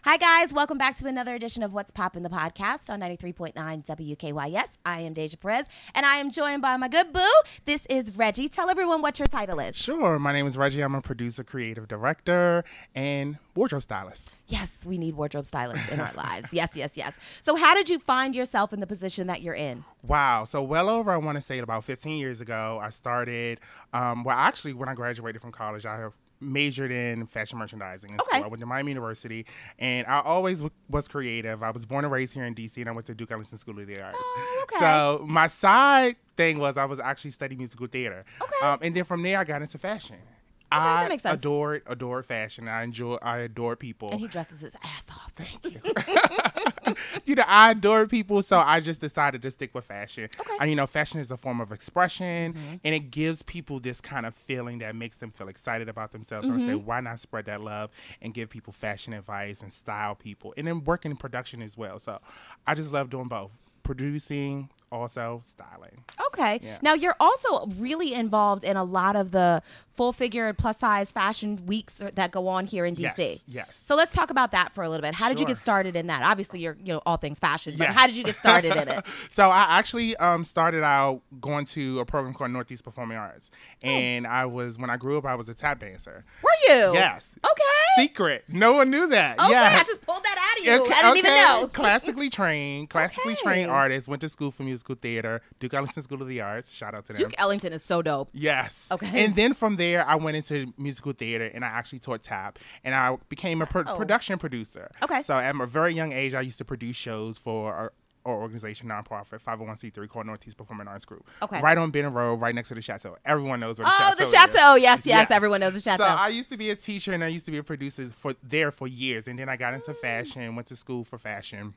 Hi, guys. Welcome back to another edition of What's Poppin' the podcast on 93.9 WKYS. I am Deja Perez, and I am joined by my good boo. This is Reggie. Tell everyone what your title is. Sure. My name is Reggie. I'm a producer, creative director, and wardrobe stylist. Yes, we need wardrobe stylists in our lives. Yes, yes, yes. So how did you find yourself in the position that you're in? Wow. So well over, I want to say about 15 years ago, I started, actually, when I graduated from college, I have majored in fashion merchandising in school. I went to Miami University, and I always was creative. I was born and raised here in D.C., and I went to Duke Ellington School of the Arts. Oh, okay. So my side thing was I was actually studying musical theater. Okay. And then from there, I got into fashion. Okay, that I makes sense. adored fashion. I adore people. And he dresses his ass off. Thank you. I adore people, so I just decided to stick with fashion. Okay. And, fashion is a form of expression, and it gives people this kind of feeling that makes them feel excited about themselves. I say, why not spread that love and give people fashion advice and style people, and then work in production as well. So I just love doing both. Producing, also styling. Okay. Yeah. Now, you're also really involved in a lot of the full figure and plus size fashion weeks that go on here in DC. Yes. So let's talk about that for a little bit. How did you Sure. get started in that? Obviously, you're all things fashion, but Yes. how did you get started in it? So I actually started out going to a program called Northeast Performing Arts, and when I grew up, I was a tap dancer. Were you? Yes. Okay. Secret. No one knew that. Okay, Yes. I just pulled that out of you. I didn't even know. Classically trained Okay. artist, went to school for musical theater, Duke Ellington School of the Arts. Shout out to them. Duke Ellington is so dope. Yes. Okay. And then from there, I went into musical theater, and I actually taught tap, and I became a production producer. Okay. So at a very young age, I used to produce shows for our organization, nonprofit, 501c3 called Northeast Performing Arts Group. Okay. Right on Benton Road, right next to the Chateau. Everyone knows where the Oh, Chateau the is. Chateau. Yes. Everyone knows the Chateau. So I used to be a teacher, and I used to be a producer for years, and then I got into fashion, went to school for fashion.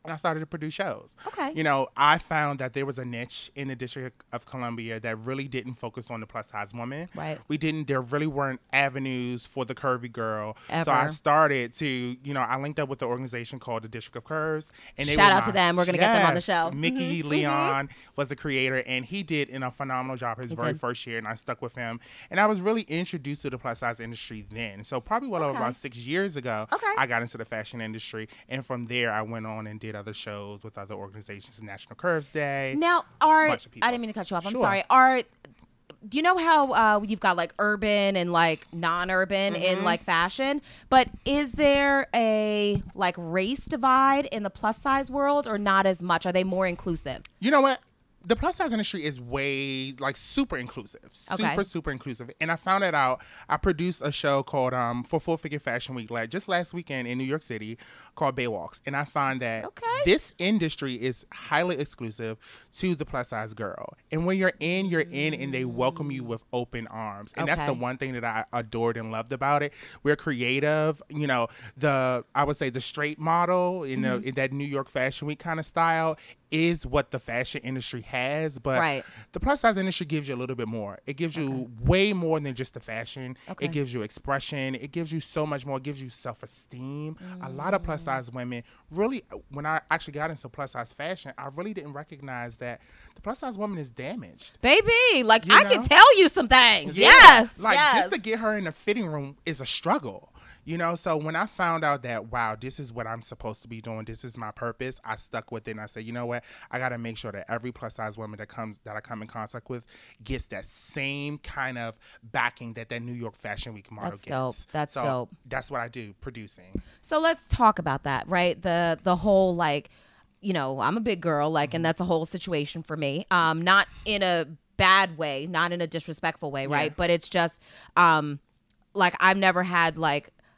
And I started to produce shows. Okay. I found that there was a niche in the District of Columbia that really didn't focus on the plus size woman. Right. There really weren't avenues for the curvy girl. Ever. So I started to, I linked up with the organization called the District of Curves. And they Shout were out to them. We're going to get them on the show. Mickey Leon was the creator, and he did a phenomenal job his very did. first year, and I stuck with him. And I was really introduced to the plus size industry then. So probably over about 6 years ago, I got into the fashion industry. And from there, I went on and did other shows with other organizations, National Curves Day. Now, I didn't mean to cut you off. I'm sorry. You know how you've got like urban and like non-urban in like fashion, but is there a like race divide in the plus size world or not as much? Are they more inclusive? You know what? The plus size industry is way super inclusive, super inclusive. And I found it out. I produced a show called for Full Figure Fashion Week just last weekend in New York City called Baywalks. And I find that this industry is highly exclusive to the plus size girl. And when you're in, and they welcome you with open arms. And that's the one thing that I adored and loved about it. We're creative. I would say the straight model, in that New York Fashion Week kind of style is what the fashion industry has, but the plus size industry gives you a little bit more. It gives you way more than just the fashion. It gives you expression. It gives you so much more. It gives you self-esteem. A lot of plus size women really, when I actually got into plus size fashion, I really didn't recognize that the plus size woman is damaged. Baby, like I can tell you some things. Yeah. Yes. Just to get her in the fitting room is a struggle. So when I found out that, wow, this is what I'm supposed to be doing, this is my purpose, I stuck with it, and I said, you know what, I got to make sure that every plus size woman that I come in contact with gets that same kind of backing that New York Fashion Week model gets. Dope. That's dope. That's what I do, producing. So let's talk about that, right? The whole I'm a big girl, and that's a whole situation for me. Not in a bad way, not in a disrespectful way, right? But it's just I've never had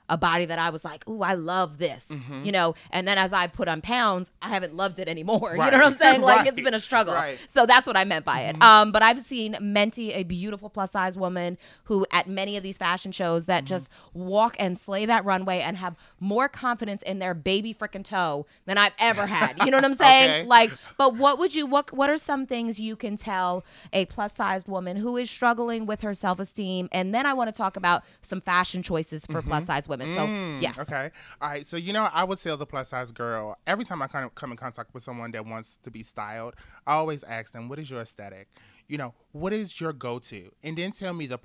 a body that I was like, ooh, I love this, and then as I put on pounds, I haven't loved it anymore. You know what I'm saying? It's been a struggle. So that's what I meant by it. But I've seen Menti, a beautiful plus size woman who at many of these fashion shows that just walk and slay that runway and have more confidence in their baby freaking toe than I've ever had. You know what I'm saying? But what are some things you can tell a plus sized woman who is struggling with her self-esteem? And then I want to talk about some fashion choices for plus size women. So, yes. Okay. All right. So, I would tell the plus size girl, every time I kind of come in contact with someone that wants to be styled, I always ask them, what is your aesthetic? You know, what is your go-to? And then tell me the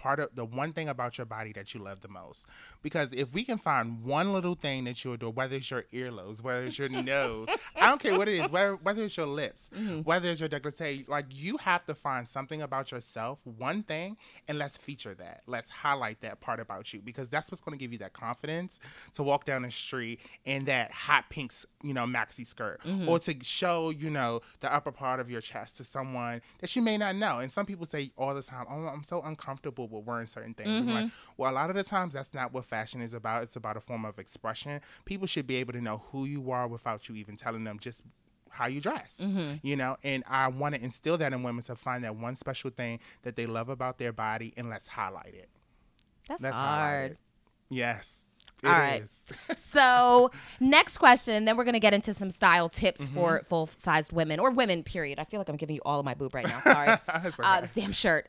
one thing about your body that you love the most. Because if we can find one little thing that you adore, whether it's your earlobes, whether it's your nose, I don't care what it is, whether it's your lips, whether it's your décolleté, like you have to find something about yourself, one thing, and let's feature that. Let's highlight that part about you, because that's what's going to give you that confidence to walk down the street in that hot pink, maxi skirt, or to show, the upper part of your chest to someone that you may not know. And some people say all the time, oh, I'm so uncomfortable with wearing certain things. I'm like, well, a lot of the times that's not what fashion is about. It's about a form of expression. People should be able to know who you are without you even telling them just how you dress, and I want to instill that in women, to find that one special thing that they love about their body, and let's highlight it. Let's hard. Highlight it. Yes. All right. So next question, then we're going to get into some style tips for full-sized women, or women, period. I feel like I'm giving you all of my boob right now. Sorry. Okay. This damn shirt.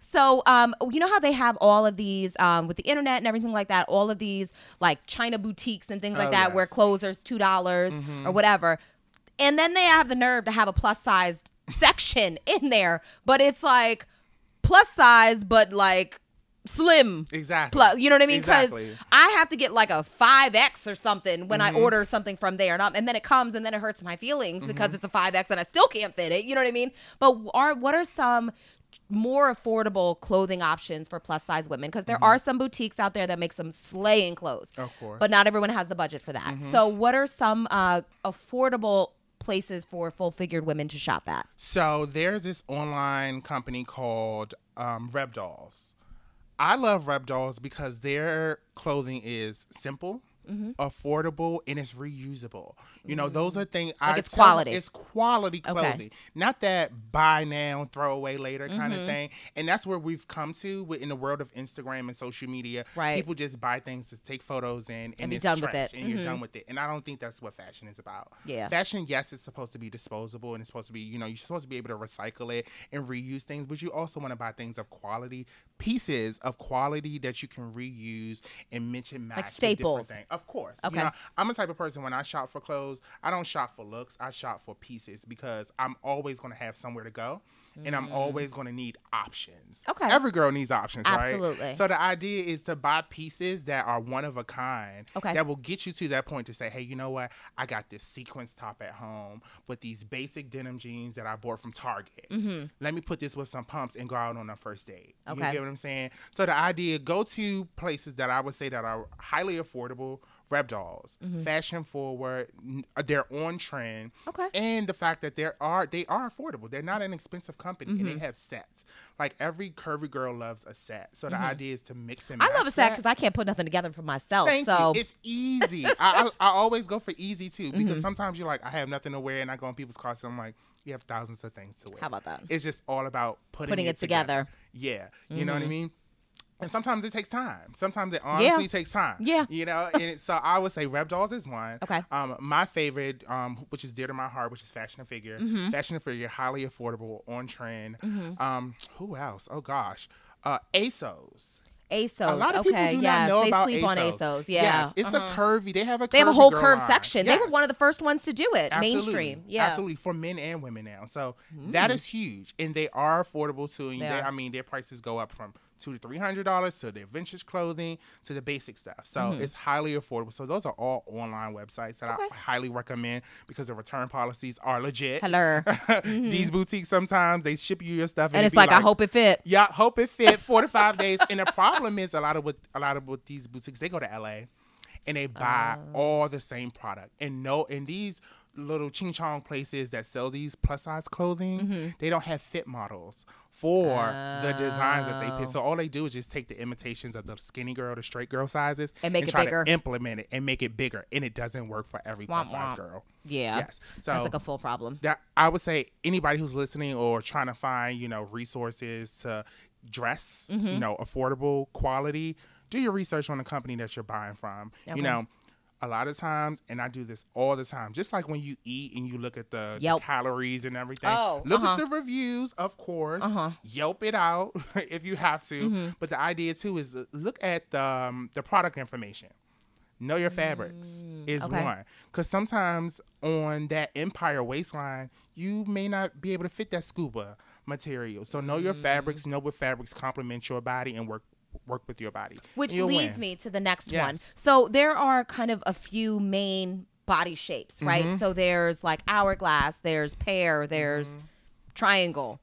So you know how they have all of these, with the internet and everything like that, all of these like China boutiques and things like that, where clothes are $2 or whatever. And then they have the nerve to have a plus-sized section in there, but it's like plus size, but like slim. Exactly. You know what I mean? Because I have to get like a 5X or something when I order something from there. And then it comes and then it hurts my feelings because it's a 5X and I still can't fit it. You know what I mean? But what are some more affordable clothing options for plus size women? Because there are some boutiques out there that make some slaying clothes. Of course. But not everyone has the budget for that. So what are some affordable places for full-figured women to shop at? So there's this online company called Reb Dolls. I love Reb Dolls because their clothing is simple, affordable, and it's reusable. Those are things. Like it's quality. It's quality clothing, okay. Not that buy now, throw away later kind of thing. And that's where we've come to in the world of Instagram and social media. Right. People just buy things to take photos in and be it's done trash, with it. and you're done with it. And I don't think that's what fashion is about. Yeah. Fashion, yes, it's supposed to be disposable and it's supposed to be, you're supposed to be able to recycle it and reuse things, but you also want to buy things of quality, pieces of quality that you can reuse and mix and match. Like staples. Of course. Okay. I'm the type of person, when I shop for clothes, I don't shop for looks. I shop for pieces, because I'm always going to have somewhere to go. And I'm always going to need options. Okay. Every girl needs options, right? Absolutely. So the idea is to buy pieces that are one of a kind. Okay. That will get you to that point to say, hey, you know what? I got this sequence top at home with these basic denim jeans that I bought from Target. Let me put this with some pumps and go out on a first date. You get what I'm saying? So the idea, go to places that I would say that are highly affordable. Reb Dolls, fashion forward, they're on trend, and the fact that they are affordable. They're not an expensive company, and they have sets. Like every curvy girl loves a set. So the idea is to mix and match. I love a set because I can't put nothing together for myself. Thank you. It's easy. I always go for easy too, because sometimes you're like, I have nothing to wear, and I go on people's cars and I'm like, you have thousands of things to wear. How about that? It's just all about putting it together. Yeah, you know what I mean. And sometimes it takes time. Sometimes it honestly takes time. Yeah. And so I would say Reb Dolls is one. Okay. My favorite, which is dear to my heart, which is Fashion and Figure. Fashion and Figure, highly affordable, on trend. Who else? Oh, gosh. ASOS. ASOS. A lot of people do not know about they sleep on ASOS. Yeah. Yes, it's a curvy. They have a whole girl curve line. section. Yes. They were one of the first ones to do it. Absolutely. Mainstream. Yeah. Absolutely, for men and women now. So that is huge, and they are affordable too. And their prices go up from $200 to $300 to their vintage clothing to the basic stuff. So it's highly affordable. So those are all online websites that I highly recommend, because the return policies are legit. Hello. These boutiques, sometimes they ship you your stuff and it's like, I hope it fit. Yeah, hope it fit. 4 to 5 days. And the problem is a lot of with these boutiques, they go to LA and they buy all the same product. And these little ching chong places that sell these plus size clothing, they don't have fit models for the designs that they pick. So all they do is just take the imitations of the skinny girl, the straight girl sizes, and make it try bigger. to implement it and make it bigger. And it doesn't work for every plus size girl. Yeah. Yes. So that's like a full problem. That I would say, anybody who's listening or trying to find, resources to dress, affordable, quality, do your research on the company that you're buying from. Okay. A lot of times, and I do this all the time, just like when you eat and you look at the calories and everything, look at the reviews, of course, Yelp it out if you have to. But the idea too is look at the product information. Know your fabrics is one. Because sometimes on that Empire waistline, you may not be able to fit that scuba, material. So know your fabrics, know what fabrics complement your body, and work with your body. Which leads me to the next one. So there are kind of a few main body shapes, right? So there's like hourglass, there's pear, there's triangle.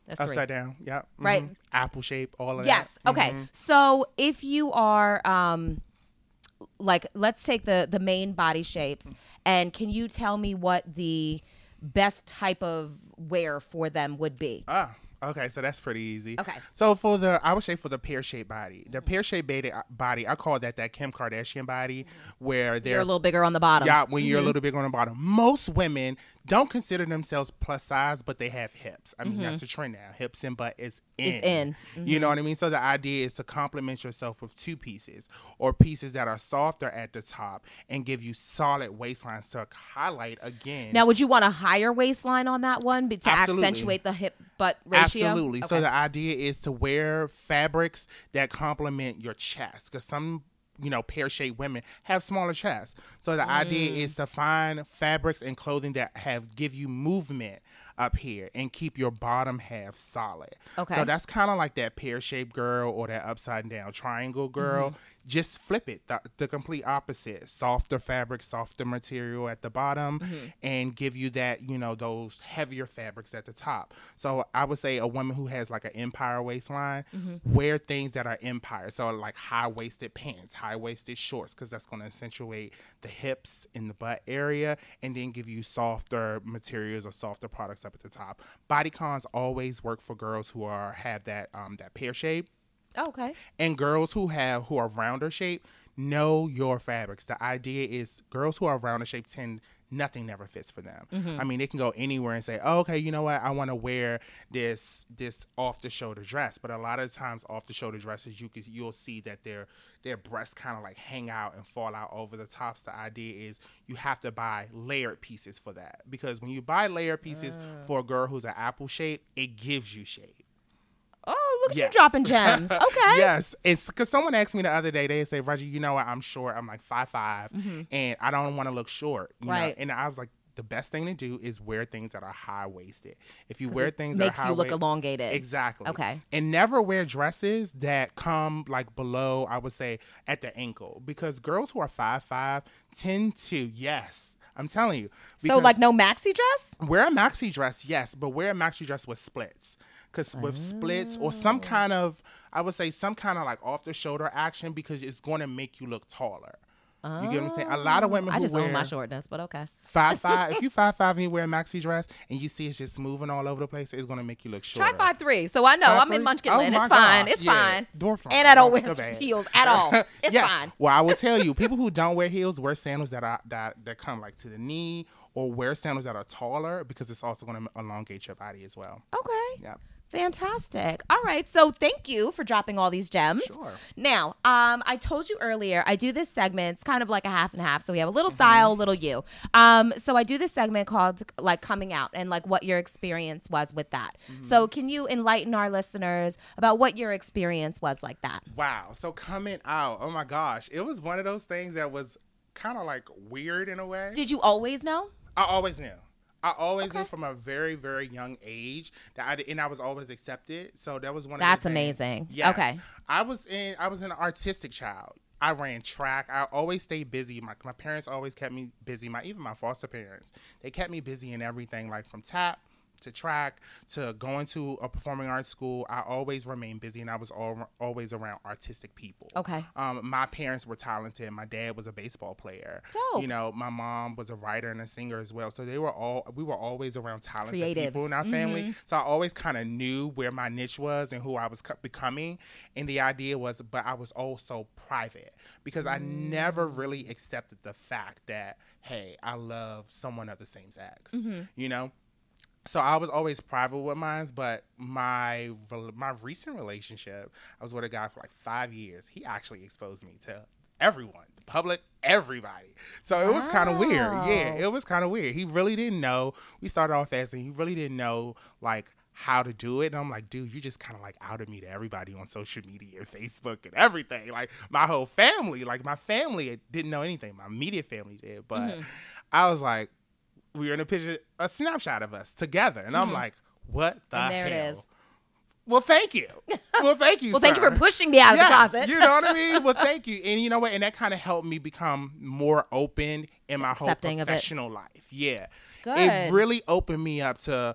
That's upside down. Yep. Right. Apple shape, all of that. Yes. Okay. So if you are like, let's take the main body shapes, and can you tell me what the best type of wear for them would be? Okay, so that's pretty easy. Okay. So I would say for the pear-shaped body, body, I call that Kim Kardashian body, where you're a little bigger on the bottom. Yeah, when you're a little bigger on the bottom. Most women don't consider themselves plus size, but they have hips. I mean, that's the trend now. Hips and butt is in. It's in. You know what I mean? So the idea is to complement yourself with two pieces, or pieces that are softer at the top and give you solid waistlines to highlight again. Now, would you want a higher waistline on that one to accentuate the hip butt ratio? Absolutely. Okay. So the idea is to wear fabrics that complement your chest, because some pear-shaped women have smaller chests. So the idea is to find fabrics and clothing that give you movement up here and keep your bottom half solid. Okay. So that's kind of like that pear-shaped girl or that upside-down triangle girl. Just flip it, the complete opposite. Softer fabric, softer material at the bottom, and give you that, those heavier fabrics at the top. So I would say a woman who has like an empire waistline, wear things that are empire. So like high-waisted pants, high-waisted shorts, because that's going to accentuate the hips in the butt area, and then give you softer materials or softer products up at the top. Bodycons always work for girls who have that pear shape. Okay. And girls who are rounder shape, know your fabrics. The idea is girls who are rounder shape nothing never fits for them. I mean, they can go anywhere and say, oh, okay, you know what? I want to wear this off the shoulder dress. But a lot of times off the shoulder dresses, you'll see that their breasts kind of like hang out and fall out over the tops. The idea is you have to buy layered pieces for that, because when you buy layered pieces for a girl who's an apple shape, it gives you shape. Oh, look at you dropping gems. Okay. Yes. It's because someone asked me the other day, they say, Reggie, you know what? I'm short. I'm like 5'5", and I don't want to look short. You know? And I was like, the best thing to do is wear things that are high-waisted. If you wear things that are high-waisted, makes you look elongated. Exactly. Okay. And never wear dresses that come like below, I would say, at the ankle, because girls who are 5'5" tend to, I'm telling you. So like no maxi dress? Wear a maxi dress, yes, but wear a maxi dress with splits. Because with splits or some kind of, I would say some kind of like off the shoulder action, because it's going to make you look taller. You get what I'm saying? A lot of women who I just own my shortness, but okay. 5'5", if you 5'5" and you wear a maxi dress and you see it's just moving all over the place, it's going to make you look shorter. Try 5'3", so I know 5'3"? I'm in Munchkinland. It's fine. It's fine. And I don't wear heels at all. It's fine. Well, I will tell you, people who don't wear heels wear sandals that come like to the knee, or wear sandals that are taller, because it's also going to elongate your body as well. Okay. Yep. Fantastic. All right. So thank you for dropping all these gems. Sure. Now, I told you earlier, I do this segment. It's kind of like a half and half. So we have a little style, a little you. So I do this segment called like coming out, and like what your experience was with that. So can you enlighten our listeners about what your experience was like that? Wow. So coming out, oh my gosh. It was one of those things that was kind of like weird in a way. Did you always know? I always knew. I always knew from a very, very young age and I was always accepted. So that was one of the things. That's amazing. Yes. Okay. I was an artistic child. I ran track. I always stayed busy. My parents always kept me busy. Even my foster parents, they kept me busy in everything, like from tap to track to going to a performing arts school. I always remained busy, and I was always around artistic people. Okay. My parents were talented. My dad was a baseball player. Dope. You know, my mom was a writer and a singer as well. So we were always around talented Creatives. people in our family. So I always kind of knew where my niche was and who I was becoming. And the idea was, but I was also private, because I never really accepted the fact that, hey, I love someone of the same sex. You know? So I was always private with mine, but my recent relationship, I was with a guy for like 5 years. He actually exposed me to everyone, the public, everybody. So it was kind of weird. Yeah, it was kind of weird. He really didn't know. We started off fast, and he really didn't know like how to do it. And I'm like, dude, you just kind of like outed me to everybody on social media, Facebook and everything. Like my whole family, like my family didn't know anything. My immediate family did, but I was like, we were in a snapshot of us together. And I'm like, what the hell? And there it is. Well, thank you. Well, thank you, Well, thank you for pushing me out of the closet. You know what I mean? Well, thank you. And you know what? And that kind of helped me become more open in my whole professional life. Yeah. Good. It really opened me up to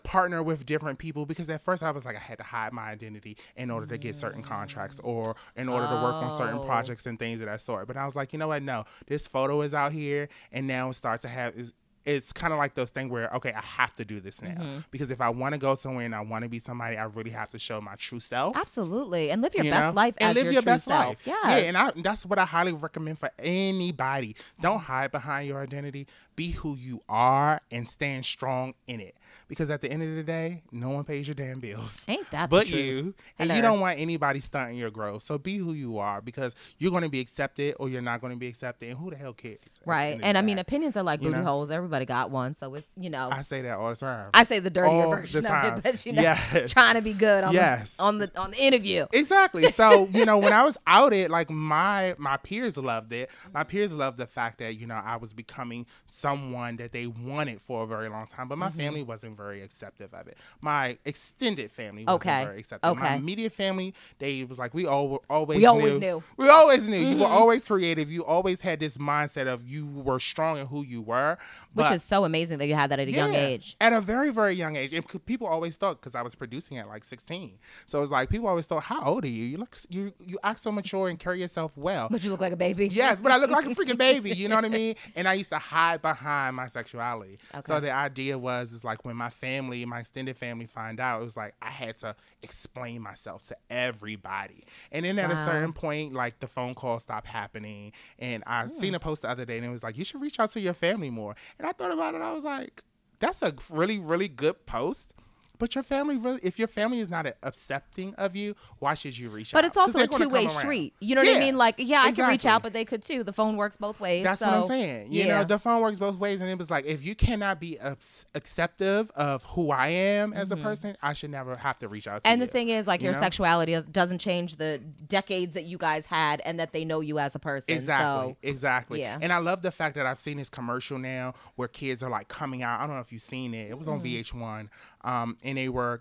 partner with different people, because at first I was like, I had to hide my identity in order to get certain contracts or in order to work on certain projects and things of that sort. But I was like, you know what? No, this photo is out here, and now it starts to have it's kind of like those things where, okay, I have to do this now. Because if I want to go somewhere and I want to be somebody, I really have to show my true self. Absolutely. And live your best life as your true self. Life. Yes. Yeah, and that's what I highly recommend for anybody. Don't hide behind your identity. Be who you are and stand strong in it. Because at the end of the day, no one pays your damn bills. Ain't that but the truth? You. And you don't want anybody stunting your growth. So be who you are, because you're going to be accepted or you're not going to be accepted. And who the hell cares? Right. And I mean, opinions are like booty holes. Everybody got one. So it's, I say that all the time. I say the dirtier version of it, but trying to be good on the interview. Exactly. So, when I was outed, like my peers loved it. My peers loved the fact that, I was becoming someone that they wanted for a very long time, but my family wasn't very acceptive of it. My extended family wasn't very accepting. My immediate family, they was like, we always knew. We always knew. You were always creative. You always had this mindset of you were strong in who you were. Which is so amazing that you had that at a young age. At a very, very young age. And people always thought, because I was producing at like 16. So it's like, people always thought, how old are you? You act so mature and carry yourself well. But you look like a baby. Yes, but I look like a freaking baby. You know what I mean? And I used to hide behind my sexuality. Okay. So the idea is like when my extended family find out, it was like I had to explain myself to everybody. And then at a certain point, like the phone calls stopped happening. And I seen a post the other day and it was like, you should reach out to your family more. And I thought about it. I was like, that's a really, really good post. But your family if your family is not accepting of you, why should you reach out? But it's also a two-way street. You know what I mean? Like, I can reach out, but they could too. The phone works both ways. That's what I'm saying. You know, the phone works both ways. And it was like, if you cannot be acceptive of who I am as a person, I should never have to reach out to you. And the thing is, like, your sexuality doesn't change the decades that you guys had and that they know you as a person. Exactly. Yeah. And I love the fact that I've seen this commercial now where kids are like coming out. I don't know if you've seen it. It was on VH1. And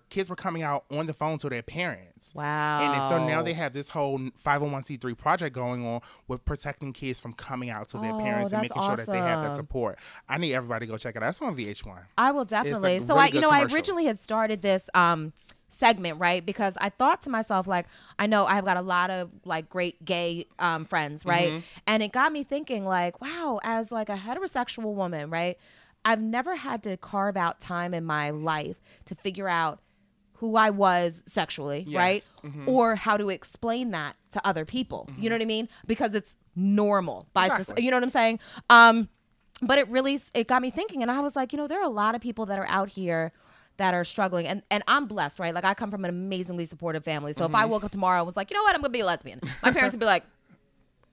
kids were coming out on the phone to their parents. Wow. And so now they have this whole 501c3 project going on with protecting kids from coming out to their parents and making sure that they have that support. I need everybody to go check it out. That's on VH1. I will definitely. So I originally had started this segment, right? Because I thought to myself, like, I know I've got a lot of like great gay friends, right? And it got me thinking, like, wow, as like a heterosexual woman, right? I've never had to carve out time in my life to figure out who I was sexually, right? Or how to explain that to other people. You know what I mean? Because it's normal. You know what I'm saying? But it got me thinking, and I was like, there are a lot of people that are out here that are struggling, and I'm blessed, right? Like, I come from an amazingly supportive family. So if I woke up tomorrow and was like, you know what, I'm gonna be a lesbian, my parents would be like,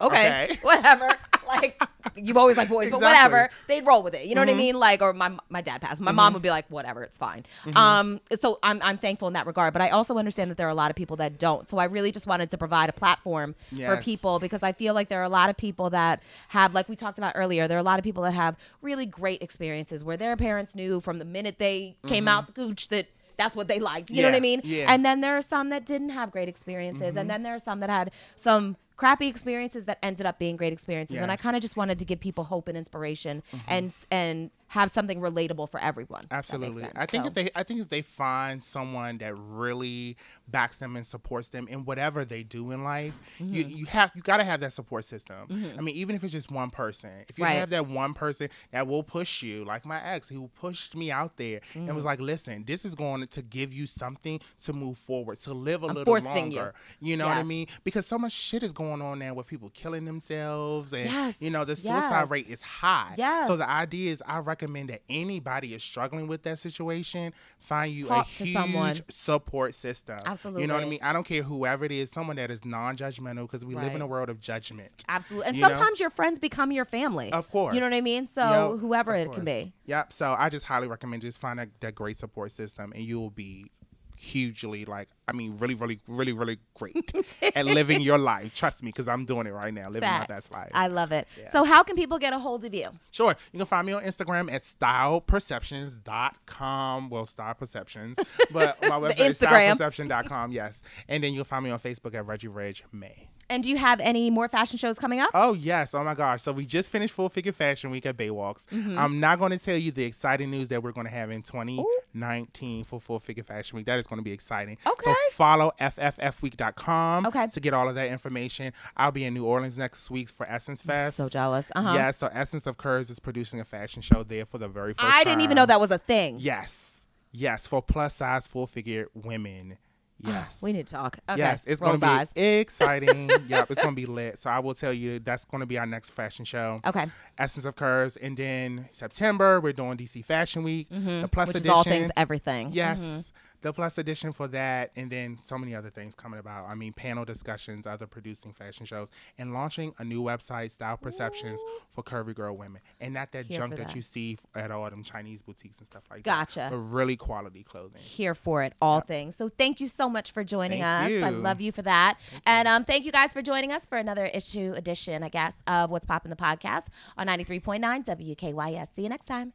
okay. Whatever. Like, you've always liked boys, but whatever. They'd roll with it. You know what I mean? Like, or my dad passed. My mom would be like, whatever, it's fine. So I'm thankful in that regard. But I also understand that there are a lot of people that don't. So I really just wanted to provide a platform for people, because I feel like there are a lot of people that have, like we talked about earlier, there are a lot of people that have really great experiences where their parents knew from the minute they came out the cooch that that's what they liked. You know what I mean? Yeah. And then there are some that didn't have great experiences. And then there are some that had some crappy experiences that ended up being great experiences. And I kind of just wanted to give people hope and inspiration and have something relatable for everyone. Absolutely. I think if they find someone that really backs them and supports them in whatever they do in life, you got to have that support system. I mean, even if it's just one person, if you have that one person that will push you, like my ex, who pushed me out there and was like, listen, this is going to give you something to move forward, to live a little longer. You know what I mean? Because so much shit is going on now with people killing themselves, and the suicide rate is high. So the idea is, I recommend that anybody is struggling with that situation, find you a huge support system. Absolutely. You know what I mean? I don't care whoever it is, someone that is non-judgmental, because we live in a world of judgment. Absolutely. And sometimes your friends become your family. Of course. You know what I mean? So whoever it can be. Yep. So I just highly recommend just find that great support system, and you will be hugely, really, really, really, really great at living your life. Trust me, because I'm doing it right now, living my best life. I love it. Yeah. So how can people get a hold of you? Sure. You can find me on Instagram at styleperceptions.com. Well, Style Perceptions. But my website is styleperception.com, yes. And then you'll find me on Facebook at Reggie May. And do you have any more fashion shows coming up? Oh, yes. Oh, my gosh. So we just finished Full Figure Fashion Week at Baywalks. I'm not going to tell you the exciting news that we're going to have in 2019 for Full Figure Fashion Week. That is going to be exciting. Okay. So follow fffweek.com to get all of that information. I'll be in New Orleans next week for Essence Fest. I'm so jealous. Yeah, so Essence of Curves is producing a fashion show there for the very first time. I didn't even know that was a thing. Yes. Yes, for plus size full figure women. Yes. We need to talk. Okay. Yes, it's going to be exciting. Yep, it's going to be lit. So I will tell you that's going to be our next fashion show. Okay. Essence of Curves. And then September, we're doing DC Fashion Week. The plus Which edition. Is all things everything. Yes. The plus edition for that. And then so many other things coming about. I mean, panel discussions, other producing fashion shows, and launching a new website, Style Perceptions, for curvy girl women. And not that junk that you see at all them Chinese boutiques and stuff like that. Gotcha. But really quality clothing. Here for it, all things. So thank you so much for joining us. I love you for that. And thank you guys for joining us for another edition, I guess, of What's Poppin' the Podcast on 93.9 WKYS. See you next time.